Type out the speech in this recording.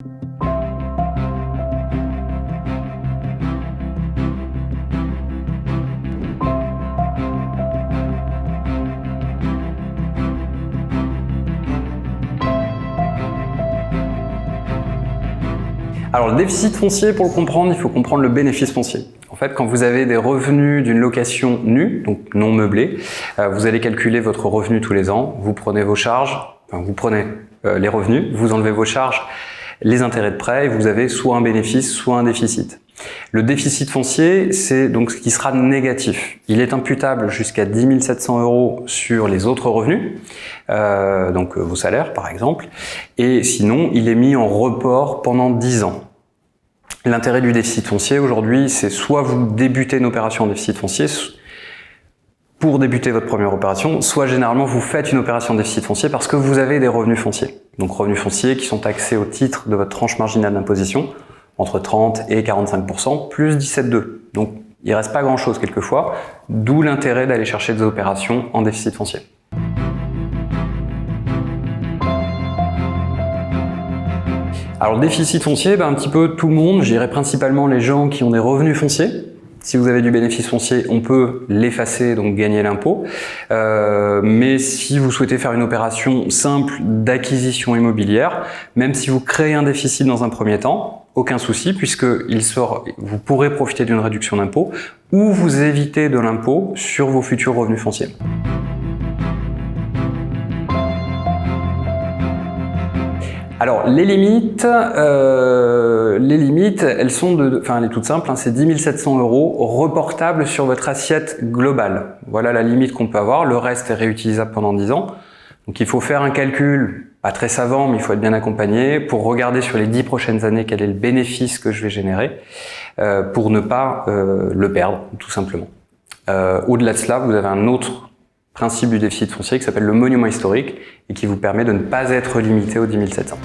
Alors le déficit foncier, pour le comprendre, il faut comprendre le bénéfice foncier. En fait, quand vous avez des revenus d'une location nue, donc non meublée, vous allez calculer votre revenu tous les ans, vous prenez vos charges, vous prenez les revenus, vous enlevez vos charges, les intérêts de prêt, et vous avez soit un bénéfice, soit un déficit. Le déficit foncier, c'est donc ce qui sera négatif. Il est imputable jusqu'à 10 700 € sur les autres revenus, donc vos salaires par exemple, et sinon il est mis en report pendant 10 ans. L'intérêt du déficit foncier aujourd'hui, c'est soit vous débutez une opération en déficit foncier pour débuter votre première opération, soit généralement vous faites une opération en déficit foncier parce que vous avez des revenus fonciers. Donc revenus fonciers qui sont taxés au titre de votre tranche marginale d'imposition, entre 30 et 45%, plus 17,2. Donc il ne reste pas grand-chose quelquefois, d'où l'intérêt d'aller chercher des opérations en déficit foncier. Alors le déficit foncier, un petit peu tout le monde, je dirais principalement les gens qui ont des revenus fonciers. Si vous avez du bénéfice foncier, on peut l'effacer, donc gagner l'impôt. Mais si vous souhaitez faire une opération simple d'acquisition immobilière, même si vous créez un déficit dans un premier temps, aucun souci, puisque vous pourrez profiter d'une réduction d'impôt ou vous évitez de l'impôt sur vos futurs revenus fonciers. Alors les limites, elles sont elle est toute simple, c'est 10 700 € reportables sur votre assiette globale. Voilà la limite qu'on peut avoir. Le reste est réutilisable pendant 10 ans. Donc il faut faire un calcul, pas très savant, mais il faut être bien accompagné pour regarder sur les 10 prochaines années quel est le bénéfice que je vais générer pour ne pas le perdre, tout simplement. Au-delà de cela, vous avez un autre principe du déficit foncier qui s'appelle le monument historique et qui vous permet de ne pas être limité aux 10 700.